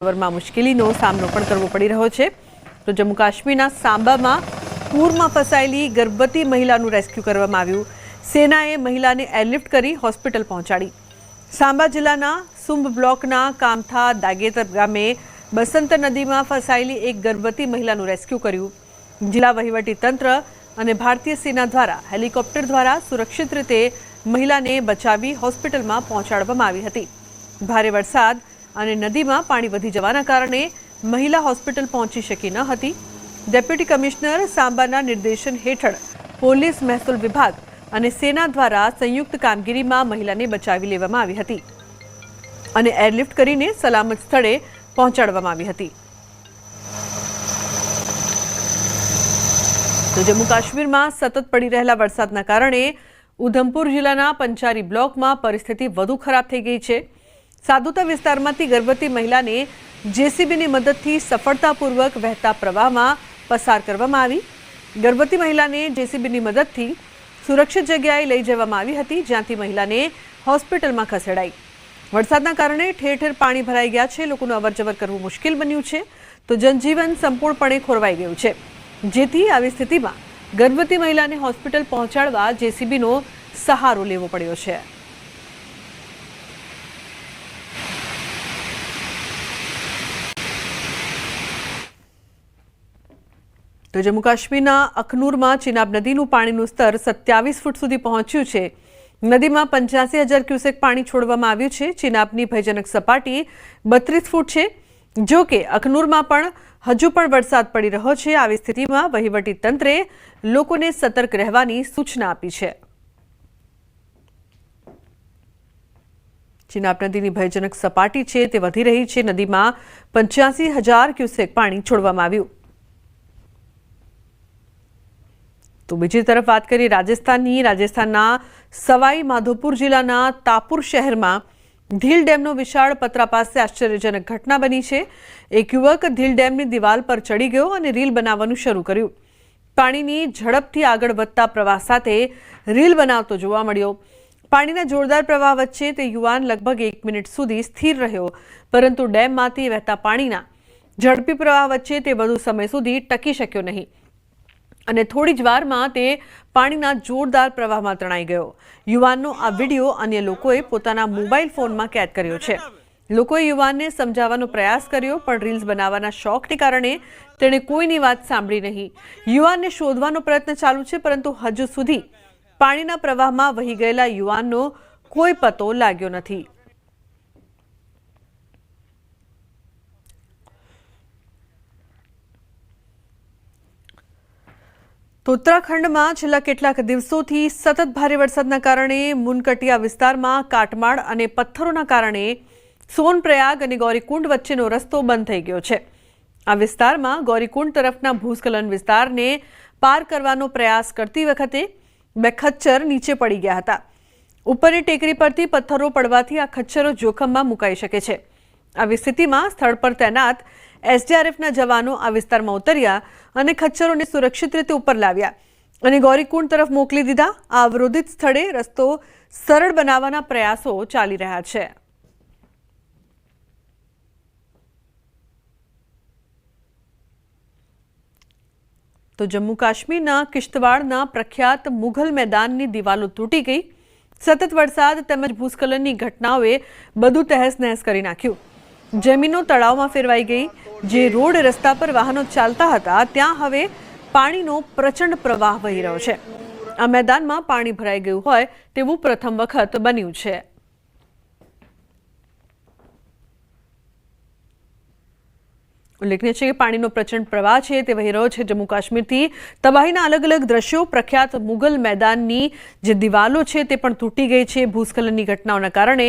માં મુશ્કેલીનો સામનો પણ કરવો પડી રહ્યો છે। તો જમ્મુ કાશ્મીરના સાંબામાં પૂરમાં ફસાયેલી ગર્ભવતી મહિલાનું રેસ્ક્યુ કરવામાં આવ્યું। સેનાએ મહિલાને એરલિફ્ટ કરી હોસ્પિટલ પહોંચાડી। સાંબા જિલ્લાના સુંબ બ્લોકના કામથા દાગેતર ગામે બસંત નદીમાં ફસાયેલી એક ગર્ભવતી મહિલાનું રેસ્ક્યુ કર્યું। જિલ્લા વહીવટી તંત્ર અને ભારતીય સેના દ્વારા હેલિકોપ્ટર દ્વારા સુરક્ષિત રીતે મહિલાને બચાવી હોસ્પિટલમાં પહોંચાડવામાં આવી હતી। ભારે વરસાદ અને નદીમાં પાણી વધી જવાના કારણે મહિલા હોસ્પિટલ પહોંચી શકી ન હતી। ડેપ્યુટી કમિશનર સાંબાના નિર્દેશન હેઠળ પોલીસ મહેસૂલ વિભાગ અને સેના દ્વારા સંયુક્ત કામગીરીમાં મહિલાને બચાવી લેવામાં આવી હતી અને એરલિફ્ટ કરીને સલામત સ્થળે પહોંચાડવામાં આવી હતી। તો જમ્મુ કાશ્મીરમાં સતત પડી રહેલા વરસાદના કારણે ઉધમપુર જિલ્લાના પંચારી બ્લોકમાં પરિસ્થિતિ વધુ ખરાબ થઈ ગઈ છે। સાદુતા વિસ્તારમાંથી ગર્ભવતી મહિલાને જેસીબીની મદદથી સફળતાપૂર્વક વહેતા પ્રવાહમાં પસાર કરવામાં આવી। ગર્ભવતી મહિલાને જેસીબીની મદદથી સુરક્ષિત જગ્યાએ લઈ જવામાં આવી હતી, જ્યાંથી મહિલાને હોસ્પિટલમાં ખસેડાઈ। વરસાદના કારણે ઠેર ઠેર પાણી ભરાઈ ગયા છે, લોકોનું અવરજવર કરવું મુશ્કેલ બન્યું છે। તો જનજીવન સંપૂર્ણપણે ખોરવાઈ ગયું છે, જેથી આવી સ્થિતિમાં ગર્ભવતી મહિલાને હોસ્પિટલ પહોંચાડવા જેસીબીનો સહારો લેવો પડ્યો છે। તો જમ્મુ કાશ્મીરના અખનૂરમાં ચિનાબ નદીનું પાણીનું સ્તર 27 ફૂટ સુધી પહોંચ્યું છે। નદીમાં 85,000 ક્યુસેક પાણી છોડવામાં આવ્યું છે। ચિનાબની ભયજનક સપાટી 32 ફૂટ છે। જો કે અખનૂરમાં પણ હજુ પણ વરસાદ પડી રહ્યો છે। આવી સ્થિતિમાં વહીવટી તંત્રે લોકોને સતર્ક રહેવાની સૂચના આપી છે। ચિનાબ નદીની ભયજનક સપાટી છે તે વધી રહી છે। નદીમાં 85,000 ક્યુસેક પાણી છોડવામાં આવ્યું। તો બીજી તરફ વાત કરીએ રાજસ્થાનના સવાઈ માધોપુર જિલ્લાના તાપુર શહેરમાં ધીલ ડેમનો વિશાળ પતરા પાસે આશ્ચર્યજનક ઘટના બની છે। એક યુવક ધીલ ડેમની દિવાલ પર ચડી ગયો અને રીલ બનાવવાનું શરૂ કર્યું। પાણીની ઝડપથી આગળ વધતા પ્રવાહ સાથે રીલ બનાવતો જોવા મળ્યો। પાણીના જોરદાર પ્રવાહ વચ્ચે તે યુવાન લગભગ 1 મિનિટ સુધી સ્થિર રહ્યો, પરંતુ ડેમમાંથી વહેતા પાણીના ઝડપી પ્રવાહ વચ્ચે તે વધુ સમય સુધી ટકી શક્યો નહીં અને થોડી જ વારમાં તે પાણીના જોરદાર પ્રવાહમાં તણાઈ ગયો। યુવાનનો આ વિડીયો અન્ય લોકોએ પોતાના મોબાઈલ ફોનમાં કેદ કર્યો છે। લોકોએ યુવાનને સમજાવવાનો પ્રયાસ કર્યો, પણ રીલ્સ બનાવવાના શોખને કારણે તેણે કોઈની વાત સાંભળી નહીં। યુવાનને શોધવાનો પ્રયત્ન ચાલુ છે, પરંતુ હજુ સુધી પાણીના પ્રવાહમાં વહી ગયેલા યુવાનનો કોઈ પતો લાગ્યો નથી। તો ઉત્તરાખંડમાં છેલ્લા કેટલાક દિવસોથી સતત ભારે વરસાદના કારણે મુનકટિયા વિસ્તારમાં કાટમાળ અને પથ્થરોના કારણે સોનપ્રયાગ અને ગૌરીકુંડ વચ્ચેનો રસ્તો બંધ થઈ ગયો છે। આ વિસ્તારમાં ગૌરીકુંડ તરફના ભૂસ્ખલન વિસ્તારને પાર કરવાનો પ્રયાસ કરતી વખતે 2 ખચ્ચર નીચે પડી ગયા હતા। ઉપરની ટેકરી પરથી પથ્થરો પડવાથી આ ખચ્ચરો જોખમમાં મુકાઈ શકે છે। આવી સ્થિતિમાં સ્થળ પર તૈનાત એસડીઆરએફના જવાનો આ વિસ્તારમાં ઉતર્યા અને ખચ્ચરોને સુરક્ષિત રીતે ઉપર લાવ્યા અને ગૌરીકુંડ તરફ મોકલી દીધા। આ અવરોધિત સ્થળે રસ્તો સરળ બનાવવાના પ્રયાસો ચાલી રહ્યા છે। તો જમ્મુ કાશ્મીરના કિશ્તવાડના પ્રખ્યાત મુઘલ મેદાનની દિવાલો તૂટી ગઈ। સતત વરસાદ તેમજ ભૂસ્ખલનની ઘટનાઓએ બધું તહેસ-નહેસ કરી નાખ્યું। જમીનો તળાવમાં ફેરવાઈ ગઈ। જે રોડ રસ્તા પર વાહનો ચાલતા હતા ત્યાં હવે પાણીનો પ્રચંડ પ્રવાહ વહી રહ્યો છે। આ મેદાનમાં પાણી ભરાઈ ગયું હોય તેવું પ્રથમ વખત બન્યું છે। ઉલ્લેખનીય છે કે પાણીનો પ્રચંડ પ્રવાહ છે તે વહી રહ્યો છે જમ્મુ કાશ્મીરથી। તબાહીના અલગ અલગ દ્રશ્યો, પ્રખ્યાત મુગલ મેદાનની જે દિવાલો છે તે પણ તૂટી ગઈ છે। ભૂસ્ખલનની ઘટનાઓના કારણે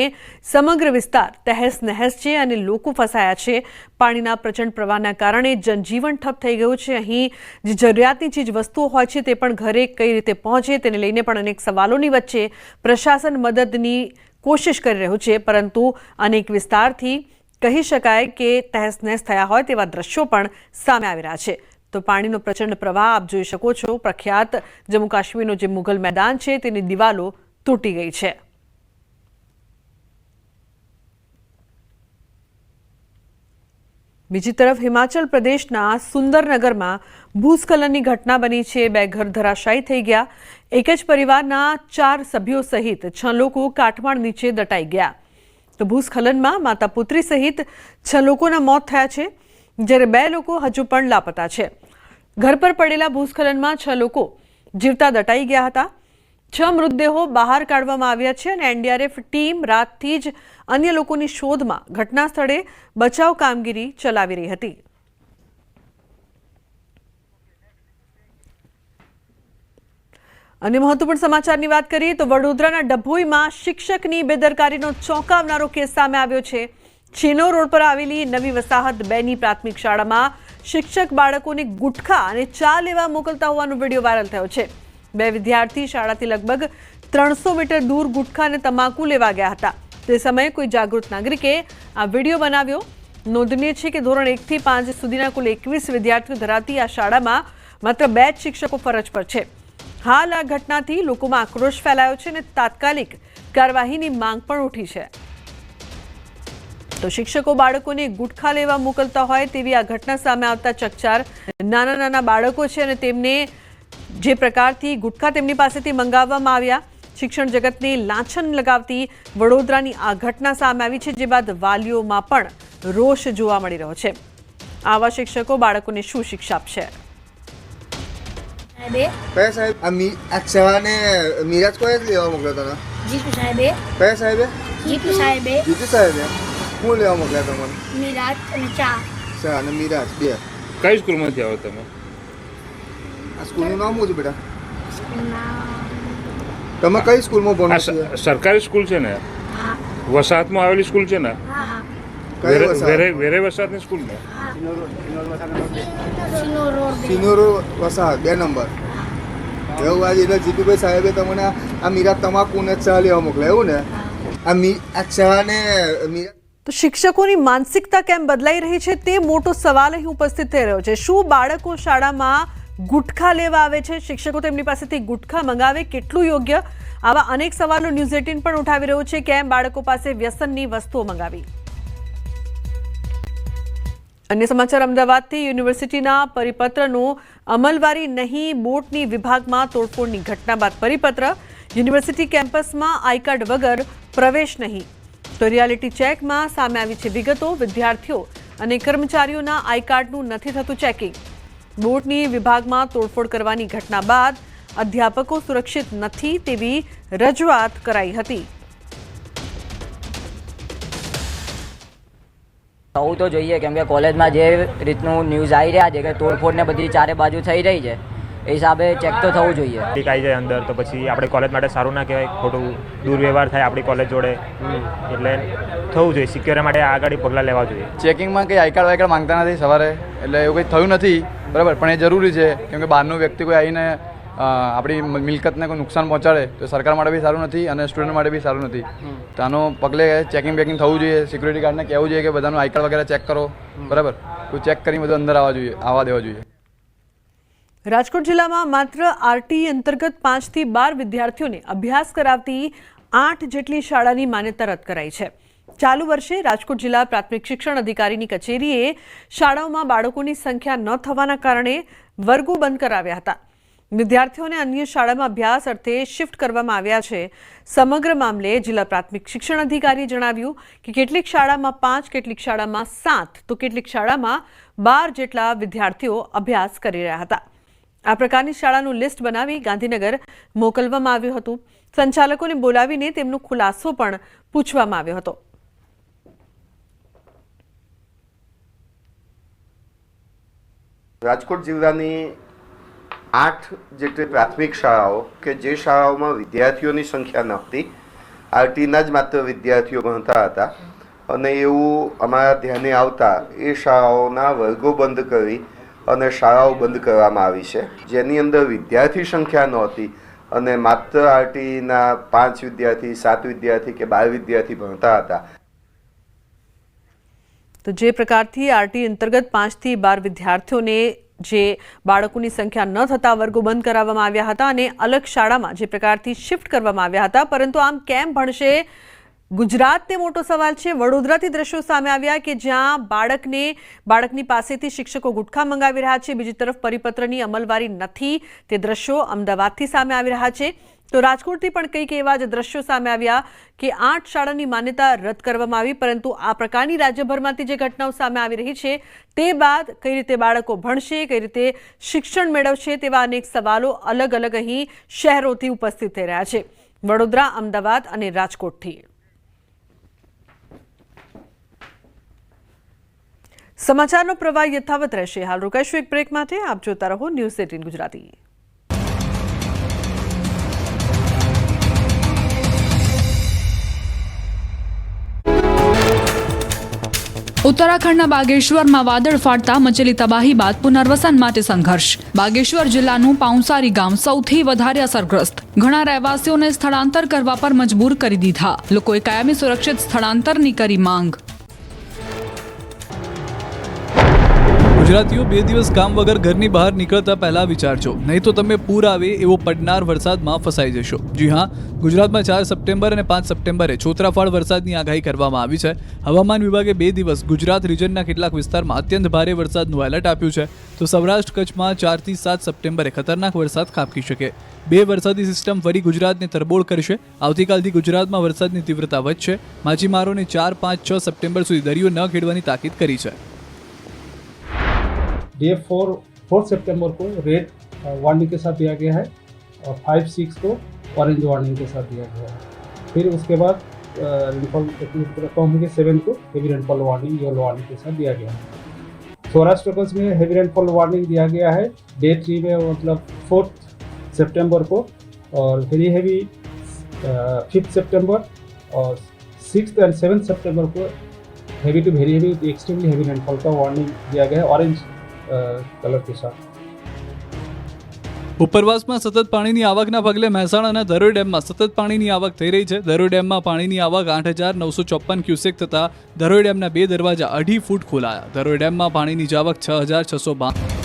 સમગ્ર વિસ્તાર તહેસ-નહેસ છે અને લોકો ફસાયા છે। પાણીના પ્રચંડ પ્રવાહના કારણે જનજીવન ઠપ થઈ ગયું છે। અહીં જે જરૂરિયાતની ચીજ વસ્તુઓ હોય છે તે પણ ઘરે કઈ રીતે પહોંચે તેને લઈને પણ અનેક સવાલોની વચ્ચે પ્રશાસન મદદની કોશિશ કરી રહ્યું છે, પરંતુ અનેક વિસ્તારથી કહી શકાય કે તહેસ-નહેસ થયા હોય તેવા દ્રશ્યો પણ સામે આવી રહ્યા છે। તો પાણીનો પ્રચંડ પ્રવાહ આપ જોઈ શકો છો। પ્રખ્યાત જમ્મુ કાશ્મીરનો જે મુઘલ મેદાન છે તેની દિવાલો તૂટી ગઈ છે। બીજી તરફ હિમાચલ પ્રદેશના સુંદરનગરમાં ભૂસ્ખલનની ઘટના બની છે। 2 ઘર ધરાશાયી થઈ ગયા। એક જ પરિવારના 4 સભ્યો સહિત 6 લોકો કાટમાળ નીચે દટાઈ ગયા। તો ભૂસ્ખલનમાં માતા પુત્રી સહિત 6 લોકોના મોત થયા છે, જ્યારે 2 લોકો હજુ પણ લાપતા છે। ઘર પર પડેલા ભૂસ્ખલનમાં 6 લોકો જીવતા દટાઈ ગયા હતા। 6 મૃતદેહો બહાર કાઢવામાં આવ્યા છે અને એનડીઆરએફ ટીમ રાતથી જ અન્ય લોકોની શોધમાં ઘટના સ્થળે બચાવ કામગીરી ચલાવી રહી હતી। અને મહત્વપૂર્ણ સમાચારની વાત કરીએ તો વડોદરાના ડભોઈમાં શિક્ષકની બેદરકારીનો ચોંકાવનારો કેસ સામે આવ્યો છે। ચીનો રોડ પર આવેલી નવી વસાહત 2ની પ્રાથમિક શાળામાં શિક્ષક બાળકોને ગુટખા અને ચા લેવા મોકલતા હોવાનો વિડીયો વાયરલ થયો છે। 2 વિદ્યાર્થી શાળાથી લગભગ 300 મીટર દૂર ગુટખા અને તમાકુ લેવા ગયા હતા। તે સમયે કોઈ જાગૃત નાગરિકે આ વિડીયો બનાવ્યો। નોંધનીય છે કે ધોરણ 1 થી 5 સુધીના કુલ 21 વિદ્યાર્થીઓ ધરાવતી આ શાળામાં માત્ર 2 જ શિક્ષકો ફરજ પર છે। હાલ આ ઘટનાથી લોકોમાં આક્રોશ ફેલાયો છે અને તાત્કાલિક કાર્યવાહીની માંગ પણ ઉઠી છે। તો શિક્ષકો બાળકોને ગુટખા લેવા મોકલતા હોય તેવી આ ઘટના સામે આવતા ચકચાર। નાના બાળકો છે અને તેમને જે પ્રકારથી ગુટખા તેમની પાસેથી મંગાવવામાં આવ્યા, શિક્ષણ જગતને લાંછન લગાવતી વડોદરાની આ ઘટના સામે આવી છે, જે બાદ વાલીઓમાં પણ રોષ જોવા મળી રહ્યો છે। આવા શિક્ષકો બાળકોને શું શિક્ષા આપશે? સાહેબ અક્ષરાને મિરાજ કોઈ લેવા મોકલ્યો તને? જીતુ સાહેબે. કયા સાહેબે? જીતુ સાહેબે. જીતુ સાહેબે હું લેવા મોકલ્યા તમને? મિરાજ અને ચા. ચા અને મિરાજ 2। કઈ સ્કૂલમાંથી આવો તમે? આ સ્કૂલનું નામ શું છે બેટા? સ્કૂલના તમે કઈ સ્કૂલમાં ભણો છો? સરકારી સ્કૂલ છે ને? હા વસાહતમાં આવેલી સ્કૂલ છે ને? હા હા કઈ વસાહત? વેરે વસાહતની સ્કૂલ ને? સિનો રોડ. સિનોરો વસાહત 2 નંબર। એવું આજે એટલે જીતુભાઈ સાહેબે તમને આ મિરાજ તમાકુને ચા લેવા મોકલ્યા એવું ને? આ ચા ને મિરાજ તો શિક્ષકોની માનસિકતા કેમ બદલાઈ રહી છે તે મોટો સવાલ અહીં ઉપસ્થિત થઈ રહ્યો છે। શું બાળકો શાળામાં ગુટખા લેવા આવે છે? શિક્ષકો તેમની પાસેથી ગુટખા મંગાવે કેટલું યોગ્ય? આવા અનેક સવાલો ન્યૂઝ 18 પણ ઉઠાવી રહ્યો છે। કેમ બાળકો પાસે વ્યસનની વસ્તુઓ મંગાવી? અન્ય સમાચાર અમદાવાદથી યુનિવર્સિટીના પરિપત્રનો અમલવારી નહીં, બોટની વિભાગમાં તોડફોડની ઘટના બાદ પરિપત્ર। યુનિવર્સિટી કેમ્પસમાં આઈ કાર્ડ વગર પ્રવેશ નહીં। તો રિયાલિટી ચેકમાં સામે આવી છે વિગતો। વિદ્યાર્થીઓ અને કર્મચારીઓના આઈ કાર્ડનું નથી થતું ચેકિંગ। બોર્ડની વિભાગમાં તોડફોડ કરવાની ઘટના બાદ અધ્યાપકો સુરક્ષિત નથી તેવી રજૂઆત કરાઈ હતી। થવું તો જોઈએ, કેમ કે કોલેજમાં જે રીતનું ન્યૂઝ આવી રહ્યા છે કે તોડફોડ ને બધી ચારે બાજુ થઈ રહી છે, એ હિસાબે ચેક તો થવું જોઈએ। ઠીક આવી જાય અંદર તો પછી આપણે કોલેજ માટે સારું ના કહેવાય, ખોટું દુર્વ્યવહાર થાય આપણી કોલેજ જોડે, એટલે થવું જોઈએ। સિક્યોરિટી માટે આગળ પગલાં લેવા જોઈએ। ચેકિંગમાં કંઈ આઈ કાર્ડ વાઈ કાર્ડ માંગતા નથી સવારે, એટલે એવું કંઈ થયું નથી બરાબર, પણ એ જરૂરી છે કેમ કે બહારનું વ્યક્તિ કોઈ આવીને આપણી મિલકતને કોઈ નુકસાન પહોંચાડે તો સરકાર માટે બી સારું નથી અને સ્ટુડન્ટ માટે બી સારું નથી। તો આનો પગલે ચેકિંગ બેકિંગ થવું જોઈએ। સિક્યુરિટી ગાર્ડને કહેવું જોઈએ કે બધાનું આઈ કાર્ડ વગેરે ચેક કરો બરાબર, કોઈ ચેક કરીને બધું અંદર આવવા દેવા જોઈએ। રાજકોટ જિલ્લામાં માત્ર આરટી અંતર્ગત 5 થી 12 વિદ્યાર્થીઓને અભ્યાસ કરાવતી 8 જેટલી શાળાની માન્યતા રદ કરાઈ છે। ચાલુ વર્ષે રાજકોટ જિલ્લા પ્રાથમિક શિક્ષણ અધિકારીની કચેરીએ શાળાઓમાં બાળકોની સંખ્યા ન થવાના કારણે વર્ગો બંધ કરાવ્યા હતા। વિદ્યાર્થીઓને અન્ય શાળામાં અભ્યાસ અર્થે શિફ્ટ કરવામાં આવ્યા છે। સમગ્ર મામલે જિલ્લા પ્રાથમિક શિક્ષણ અધિકારીએ જણાવ્યું કે કેટલીક શાળામાં 5, કેટલીક શાળામાં 7 તો કેટલીક શાળામાં 12 જેટલા વિદ્યાર્થીઓ અભ્યાસ કરી રહ્યા હતા। આ પ્રકારની શાળાનું લિસ્ટ બનાવી ગાંધીનગર મોકલવામાં આવ્યું હતું। સંચાલકોને બોલાવીને તેમનો ખુલાસો પણ પૂછવામાં આવ્યો હતો। રાજકોટ જિલ્લાની 8 જેટલી પ્રાથમિક શાળાઓ કે જે શાળાઓમાં વિદ્યાર્થીઓની સંખ્યા નહોતી, આરટીના જ માત્ર વિદ્યાર્થીઓ ભણતા હતા અને એવું અમારા ધ્યાને આવતા એ શાળાઓના વર્ગો બંધ કરી અને શાળાઓ બંધ કરવામાં આવી છે, જેની અંદર વિદ્યાર્થી સંખ્યા નહોતી અને માત્ર આરટીના 5 વિદ્યાર્થી, 7 વિદ્યાર્થી કે 12 વિદ્યાર્થી ભણતા હતા। તો જે પ્રકારથી આરટી અંતર્ગત 5 થી 12 વિદ્યાર્થીઓને જે બાળકોની સંખ્યા ન થતા વર્ગો બંધ કરાવવામાં આવ્યા હતા અને અલગ શાળામાં જે પ્રકારથી શિફ્ટ કરવામાં આવ્યા હતા, પરંતુ આમ કેમ ભણશે ગુજરાતને મોટો સવાલ છે. વડોદરાથી દ્રશ્યો સામે આવ્યા કે જ્યાં બાળકની પાસેથી શિક્ષકો ગુટખા મંગાવી રહ્યા છે. બીજી તરફ પરિપત્રની અમલવારી નથી. તે દ્રશ્યો અમદાવાદથી સામે આવી રહ્યા છે. તો રાજકોટથી પણ કંઈક એવા જ દ્રશ્યો સામે આવ્યા કે 8 શાળાની માન્યતા રદ કરવામાં આવી. પરંતુ આ પ્રકારની રાજ્યભરમાંથી જે ઘટનાઓ સામે આવી રહી છે તે બાદ કઈ રીતે બાળકો ભણશે, કઈ રીતે શિક્ષણ મેળવશે તેવા અનેક સવાલો અલગ અલગ અહીં શહેરોથી ઉપસ્થિત થઈ રહ્યા છે. વડોદરા, અમદાવાદ અને રાજકોટથી. સમાચારનો પ્રવાહ યથાવત રહેશે. હાલ રોકાઈશું એક બ્રેક માટે. આપ જોતા રહો ન્યૂઝ 18 ગુજરાતી. ઉત્તરાખંડના બાગેશ્વરમાં વાદળ ફાટતા મચેલી તબાહી બાદ પુનર્વસન માટે સંઘર્ષ. બાગેશ્વર જિલ્લાનું પાઉસારી ગામ સૌથી વધારે અસરગ્રસ્ત. ઘણા રહેવાસીઓને સ્થળાંતર કરવા પર મજબૂર કરી દીધા. લોકોએ કાયમી સુરક્ષિત સ્થળાંતરની કરી માંગ. ગુજરાતીઓ 2 દિવસ કામ વગર ઘરની બહાર નીકળતા પહેલા વિચારજો, નહીં તો તમે પૂર આવે એવો પડનાર વરસાદમાં ફસાઈ જશો. જી હા, ગુજરાતમાં 4 સપ્ટેમ્બર અને 5 સપ્ટેમ્બરે છોતરાફાળ વરસાદની આગાહી કરવામાં આવી છે. હવામાન વિભાગે 2 દિવસ ગુજરાત રિજનના કેટલાક વિસ્તારમાં અત્યંત ભારે વરસાદનું એલર્ટ આપ્યું છે. તો સૌરાષ્ટ્ર કચ્છમાં 4 થી 7 સપ્ટેમ્બરે ખતરનાક વરસાદ ખાબકી શકે. 2 વરસાદી સિસ્ટમ ફરી ગુજરાતને તરબોળ કરશે. આવતીકાલથી ગુજરાતમાં વરસાદની તીવ્રતા વધશે. માછીમારોને 4, 5, 6 સપ્ટેમ્બર સુધી દરિયો ન ખેડવાની તાકીદ કરી છે. डे 4 सितंबर को रेड वार्निंग के साथ दिया गया है और 5, 6 को ऑरेंज वार्निंग के साथ दिया गया है. फिर उसके बाद रेनफॉल कम होगी. 7 को heavy rainfall warning, yellow warning के साथ दिया गया है. सौराष्ट्र कच्छ में हेवी रेनफॉल वार्निंग दिया गया है डे 3 में, मतलब 4 सितंबर को, और वेरी हेवी 5 सितंबर और 6 एंड 7 सितंबर को heavy to very heavy extremely heavy rainfall का वार्निंग दिया गया है ऑरेंज कलर के साथ. ઉપરવાસમાં સતત પાણીની આવકના પગલે મહેસાણાના ધરોઈ ડેમમાં સતત પાણીની આવક થઈ રહી છે. ધરોઈ ડેમમાં પાણીની આવક 8,954 ક્યુસેક થતા ધરોઈ ડેમના 2 દરવાજા 2.5 ફૂટ ખોલાયા. ધરોઈ ડેમમાં પાણીની આવક 6,652.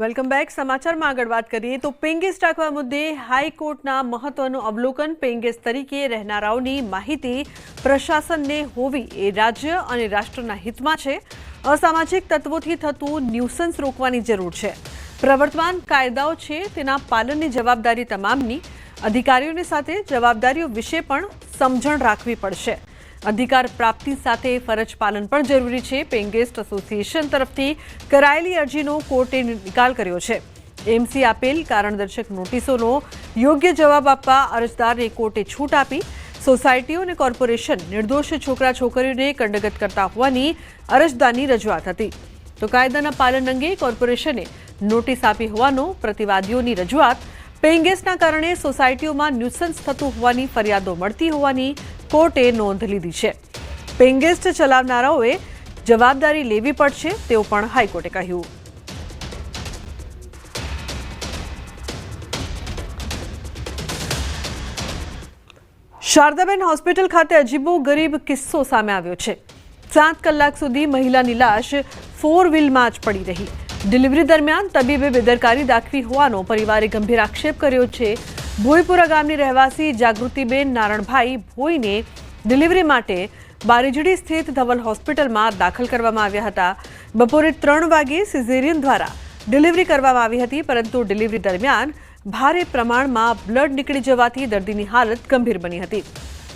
Welcome back. સમાચારમાં આગળ વાત કરીએ તો પેંગેસ્ટ રાખવા મુદ્દે હાઈકોર્ટના મહત્વનું અવલોકન. પેંગેસ્ટ તરીકે રહેનારાઓની માહિતી પ્રશાસનને હોવી એ રાજ્ય અને રાષ્ટ્રના હિતમાં છે. અસામાજિક તત્વોથી થતું ન્યુસન્સ રોકવાની જરૂર છે. પ્રવર્તમાન કાયદાઓ છે તેના પાલનની જવાબદારી તમામની. અધિકારીઓની સાથે જવાબદારીઓ વિશે પણ સમજણ રાખવી પડશે. અધિકાર પ્રાપ્તિ સાથે ફરજ પાલન પણ જરૂરી છે. પેંગેસ્ટ એસોસિએશન તરફથી કરાયેલી અરજીનો કોર્ટે નિકાલ કર્યો છે. એમસી આપેલ કારણદર્શક નોટિસોનો યોગ્ય જવાબ આપવા અરજદારને કોર્ટે છૂટ આપી. સોસાયટીઓ અને કોર્પોરેશન નિર્દોષ છોકરા છોકરીઓને કંડગત કરતા હોવાની અરજદારની રજૂઆત હતી. તો કાયદાના પાલન અંગે કોર્પોરેશને નોટિસ આપી હોવાનો પ્રતિવાદીઓની રજૂઆત. પેંગેસ્ટના કારણે સોસાયટીઓમાં ન્યુસન્સ થતું હોવાની ફરિયાદો મળતી હોવાની કોર્ટે નોંધ લીધી છે. પેંગેસ્ટ ચલાવનારાઓએ જવાબદારી લેવી પડશે તેવું પણ હાઈકોર્ટે કહ્યું. શારદાબેન હોસ્પિટલ ખાતે અજીબો ગરીબ કિસ્સો સામે આવ્યો છે. 7 કલાક સુધી મહિલાની લાશ 4 વ્હીલમાં જ પડી રહી. ડિલિવરી દરમિયાન તબીબે બેદરકારી દાખવી હોવાનો પરિવારે ગંભીર આક્ષેપ કર્યો છે. ભોઈપુરા ગામની રહેવાસી જાગૃતિબેન નારણભાઈ ભોઈને ડિલિવરી માટે બારેજડી સ્થિત ધવલ હોસ્પિટલમાં દાખલ કરવામાં આવ્યા હતા. બપોરે 3 વાગે સિઝેરિયન દ્વારા ડિલિવરી કરવામાં આવી હતી, પરંતુ ડિલિવરી દરમિયાન ભારે પ્રમાણમાં બ્લડ નીકળી જવાથી દર્દીની હાલત ગંભીર બની હતી.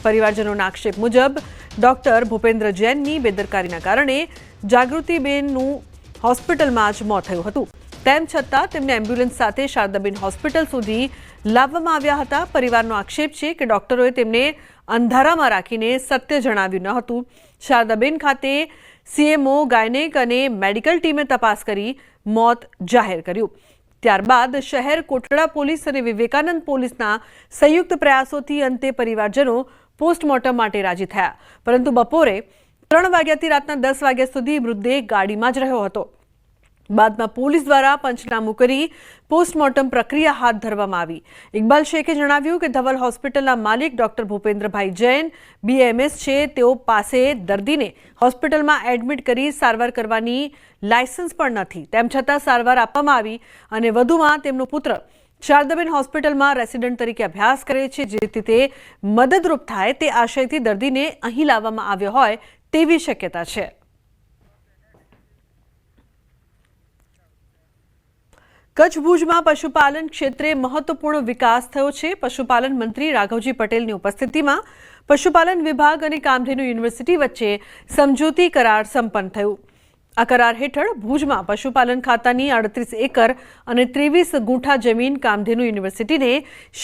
પરિવારજનોના આક્ષેપ મુજબ ડોક્ટર ભૂપેન્દ્ર જૈનની બેદરકારીના કારણે જાગૃતિબેનનું હોસ્પિટલમાં જ મોત થયું હતું. તેમ છતાં તેમને એમ્બ્યુલન્સ સાથે શારદાબેન હોસ્પિટલ સુધી લાવવામાં આવ્યા હતા. પરિવારનો આક્ષેપ છે કે ડોક્ટરોએ તેમને અંધારામાં રાખીને સત્ય જણાવ્યું ન હતું. શારદાબેન ખાતે સીએમઓ, ગાયનેક અને મેડિકલ ટીમે તપાસ કરી મોત જાહેર કર્યું. ત્યારબાદ શહેર કોટડા પોલીસ અને વિવેકાનંદ પોલીસના સંયુક્ત પ્રયાસોથી અંતે પરિવારજનો પોસ્ટમોર્ટમ માટે રાજી થયા, પરંતુ બપોરે 3 વાગ્યાથી રાતના 10 વાગ્યા સુધી મૃતદેહ ગાડીમાં જ રહ્યો હતો. બાદમાં પોલીસ દ્વારા પંચનામું કરી પોસ્ટમોર્ટમ પ્રક્રિયા હાથ ધરવામાં આવી. ઇકબાલ શેખે જણાવ્યું કે ધવલ હોસ્પિટલના માલિક ડોક્ટર ભૂપેન્દ્રભાઈ જૈન BAMS છે. તેઓ પાસે દર્દીને હોસ્પિટલમાં એડમિટ કરી સારવાર કરવાની લાયસન્સ પણ નથી. તેમ છતાં સારવાર આપવામાં આવી અને વધુમાં તેમનો પુત્ર શારદાબેન હોસ્પિટલમાં રેસિડન્ટ તરીકે અભ્યાસ કરે છે, જેથી તે મદદરૂપ થાય તે આશયથી દર્દીને અહીં લાવવામાં આવ્યો હોય તેવી શક્યતા છે. કચ્છ ભુજમાં પશુપાલન ક્ષેત્રે મહત્વપૂર્ણ વિકાસ થયો છે. પશુપાલન મંત્રી રાઘવજી પટેલની ઉપસ્થિતિમાં પશુપાલન વિભાગ અને કામધેનુ યુનિવર્સિટી વચ્ચે સમજૂતી કરાર સંપન્ન થયું. આ કરાર હેઠળ ભુજમાં પશુપાલન ખાતાની 38 એકર અને 23 ગુંઠા જમીન કામધેનુ યુનિવર્સિટીને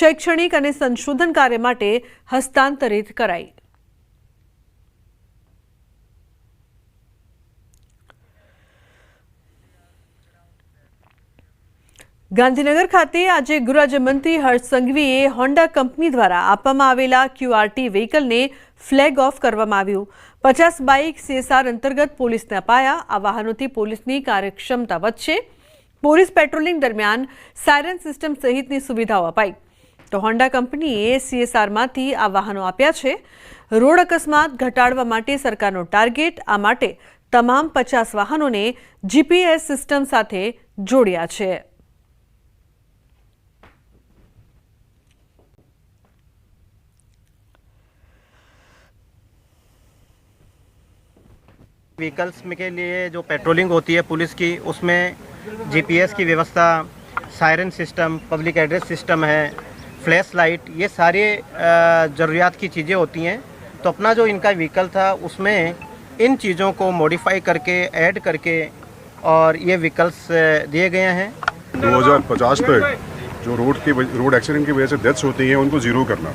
શૈક્ષણિક અને સંશોધન કાર્ય માટે હસ્તાંતરિત કરાઈ. ગાંધીનગર ખાતે આજે ગૃહરાજ્યમંત્રી હર્ષ સંઘવીએ હોન્ડા કંપની દ્વારા આપવામાં આવેલા QRT વ્હીકલને ફ્લેગ ઓફ કરવામાં આવ્યું. 50 બાઇક CSR અંતર્ગત પોલીસને અપાયા. આ વાહનોથી પોલીસની કાર્યક્ષમતા વધશે. પોલીસ પેટ્રોલિંગ દરમિયાન સાયરન સિસ્ટમ સહિતની સુવિધાઓ અપાઈ. તો હોન્ડા કંપનીએ CSRમાંથી આ વાહનો આપ્યા છે. રોડ અકસ્માત ઘટાડવા માટે સરકારનો ટાર્ગેટ. આ માટે તમામ 50 વાહનોને GPS સિસ્ટમ સાથે જોડ્યા છે. व्हीकल्स के लिए जो पेट्रोलिंग होती है पुलिस की, उसमें GPS की व्यवस्था, siren system, public address system है, फ्लैश लाइट, ये सारे ज़रूरियात की चीज़ें होती हैं. तो अपना जो इनका व्हीकल था उसमें इन चीज़ों को मॉडिफाई करके ऐड करके और ये व्हीकल्स दिए गए हैं. 2050 तक जो रोड एक्सीडेंट की वजह से डेथ्स होती हैं उनको ज़ीरो करना,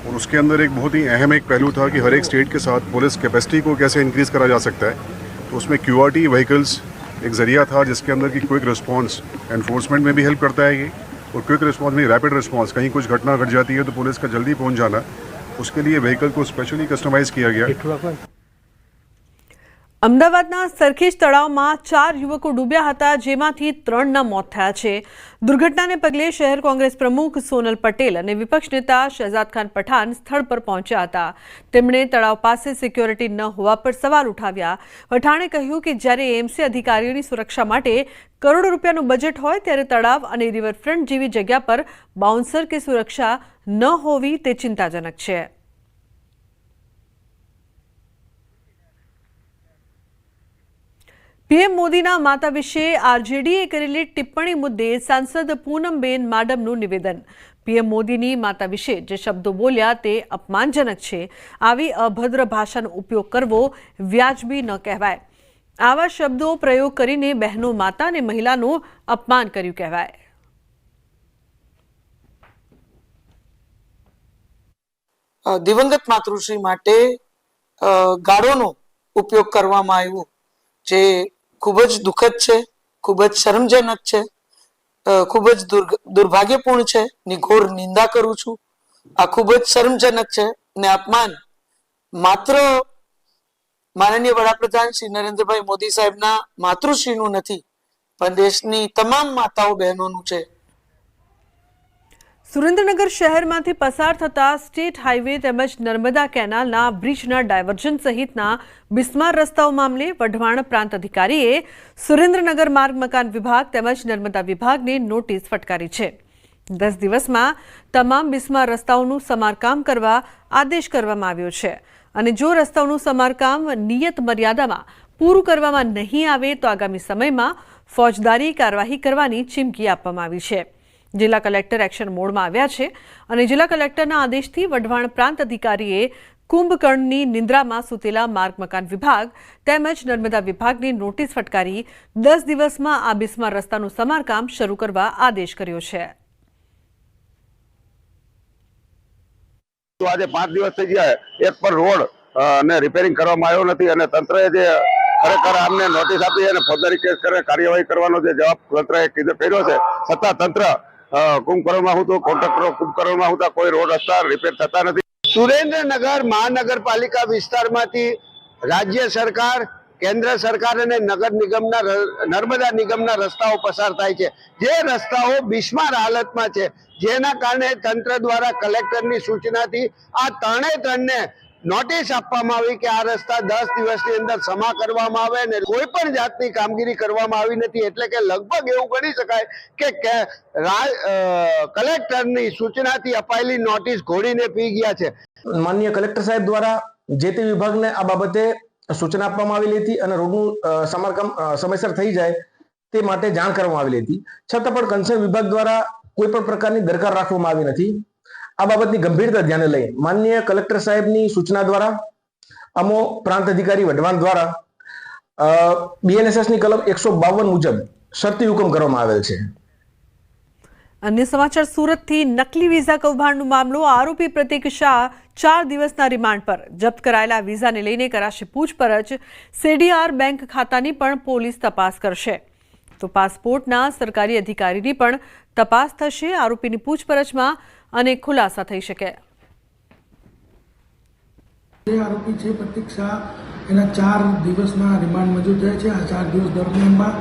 और उसके अंदर एक बहुत ही अहम एक पहलू था कि हर एक स्टेट के साथ पुलिस कैपेसिटी को कैसे इंक्रीज़ करा जा सकता है. तो उसमें QRT व्हीकल्स एक ज़रिया था जिसके अंदर की क्विक रिस्पांस एनफोर्समेंट में भी हेल्प करता है ये, और क्विक रिस्पांस में रैपिड रिस्पांस, कहीं कुछ घटना घट जाती है तो पुलिस का जल्दी पहुंच जाना, उसके लिए व्हीकल को स्पेशली कस्टमाइज़ किया गया. અમદાવાદના સરખેજ તળાવમાં 4 યુવકો ડૂબ્યા હતા, જેમાંથી 3ના મોત થયા છે. દુર્ઘટનાને પગલે શહેર કોંગ્રેસ પ્રમુખ સોનલ પટેલ અને વિપક્ષ નેતા શહેજાદ ખાન પઠાણ સ્થળ પર પહોંચ્યા હતા. તેમણે તળાવ પાસે સિક્યોરિટી ન હોવા પર સવાલ ઉઠાવ્યા. પઠાણે કહ્યું કે જ્યારે AMC અધિકારીઓની સુરક્ષા માટે કરોડો રૂપિયાનું બજેટ હોય ત્યારે તળાવ અને રિવરફ્રન્ટ જેવી જગ્યા પર બાઉન્સર કે સુરક્ષા ન હોવી તે ચિંતાજનક છે. PM મોદીના માતા વિશે RJDએ કરેલી ટિપ્પણી મુદ્દે સાંસદ પૂનમબેન માડમનું નિવેદન. PM મોદીની માતા વિશે જે શબ્દો બોલ્યા તે અપમાનજનક છે. આવી અભદ્ર ભાષાનો ઉપયોગ કરવો વ્યાજબી ન કહેવાય. આવા શબ્દો પ્રયોગ કરીને બહેનો, માતા અને મહિલાનું અપમાન કર્યું કહેવાય. દિવંગત માતૃશ્રી માટે ગાળોનો ઉપયોગ કરવામાં આવ્યો જે ખૂબ જ દુઃખદ છે, ખૂબ જ શરમજનક છે, ખૂબ જ દુર્ભાગ્યપૂર્ણ છે. ની ઘોર નિંદા કરું છું. આ ખૂબ જ શરમજનક છે ને અપમાન માત્ર માનનીય વડાપ્રધાન શ્રી નરેન્દ્રભાઈ મોદી સાહેબના માતૃશ્રીનું નથી, પણ દેશની તમામ માતાઓ બહેનોનું છે. સુરેન્દ્રનગર શહેરમાંથી પસાર થતા સ્ટેટ હાઈવે તેમજ નર્મદા કેનાલના બ્રિજના ડાયવર્ઝન સહિતના બિસ્માર રસ્તાઓ મામલે વઢવાણ પ્રાંત અધિકારીએ સુરેન્દ્રનગર માર્ગ મકાન વિભાગ તેમજ નર્મદા વિભાગને નોટિસ ફટકારી છે. 10 દિવસમાં તમામ બિસ્માર રસ્તાઓનું સમારકામ કરવા આદેશ કરવામાં આવ્યો છે અને જો રસ્તાઓનું સમારકામ નિયત મર્યાદામાં પૂરું કરવામાં નહીં આવે તો આગામી સમયમાં ફોજદારી કાર્યવાહી કરવાની ચીમકી આપવામાં આવી છે. જિલ્લા કલેક્ટર એક્શન મોડમાં આવ્યા છે અને જિલ્લા કલેક્ટરના આદેશથી વઢવાણ પ્રાંત અધિકારીએ કુંભકર્ણની નિંદ્રામાં સૂતેલા માર્ગ મકાન વિભાગ તેમજ નર્મદા વિભાગની નોટિસ ફટકારી 10 દિવસમાં આ બિસ્માર રસ્તાનું સમારકામ શરૂ કરવા આદેશ કર્યો છે. આજે 5 દિવસ થઈ ગયા, એક પણ રોડ અને રિપેરિંગ કરવામાં આવ્યો નથી અને તંત્રએ જે ખરેખર આમને નોટિસ આપી અને ફોજદારી કેસ કરે કાર્યવાહી કરવાનો જે જવાબ તંત્રએ કર્યો છે, છતાં તંત્ર કુંભકર્ણમાં હું તો કોન્ટ્રાક્ટરો કુંભકર્ણમાં હું કોઈ રોડ રસ્તા રિપેર થતા નથી. સુરેન્દ્રનગર મહાનગરપાલિકા વિસ્તારમાંથી રાજ્ય સરકાર કેન્દ્ર સરકાર અને નગર નિગમના નર્મદા નિગમના રસ્તાઓ પસાર થાય છે, જે રસ્તાઓ બિસ્માર હાલતમાં છે, જેના કારણે તંત્ર દ્વારા કલેક્ટરની સૂચનાથી આ ત્રણને નોટિસ આપવામાં આવી કે આ રસ્તા 10 દિવસની અંદર સમા કરવામાં આવે અને કોઈ પણ જાતની કામગીરી કરવામાં આવી નથી. એટલે કે લગભગ એવું ગણી શકાય કે કલેક્ટરની સૂચનાથી અપાયેલી નોટિસ ઘોડીને પી ગયા છે. માનનીય કલેક્ટર સાહેબ દ્વારા જે તે વિભાગને આ બાબતે સૂચના આપવામાં આવેલી હતી અને રોડનું સમારકામ સમયસર થઈ જાય તે માટે જાણ કરવામાં આવેલી હતી. છતાં પણ કન્સર્ન વિભાગ દ્વારા કોઈ પણ પ્રકારની દરકાર રાખવામાં આવી નથી. આ બાબતની ગંભીરતા ધ્યાને લઈ માનનીય કલેક્ટર સાહેબની સૂચના દ્વારા અમો પ્રાંત અધિકારી વઢવાણ દ્વારા BNSS ની કલમ 152 મુજબ શરતી હુકમ કરવામાં આવેલ છે. અન્ય સમાચાર સુરતથી નકલી વિઝા કૌભાંડનો મામલો. આરોપી પ્રતીક શાહ 4 દિવસના રિમાન્ડ પર. જપ્ત કરાયેલા વિઝાને લઈને કરાશે પૂછપરછ. CDR બેંક ખાતાની પણ પોલીસ તપાસ કરશે. તો પાસપોર્ટના સરકારી અધિકારીની પણ તપાસ થશે. આરોપીની પૂછપરછમાં અનેક ખુલાસા થઈ શકે. આરોપી છે પ્રતીક શાહ, એના 4 દિવસના રિમાન્ડ મંજૂર થયા છે. આ 4 દિવસ દરમિયાનમાં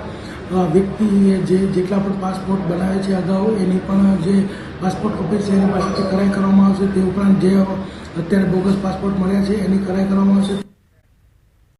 વ્યક્તિએ જેટલા પણ પાસપોર્ટ બનાવે છે અગાઉ એની પણ જે પાસપોર્ટ ઓફિસ છે એની પાસેથી કરાઈ કરવામાં આવશે. તે ઉપરાંત જે અત્યારે બોગસ પાસપોર્ટ મળ્યા છે એની કરાઈ કરવામાં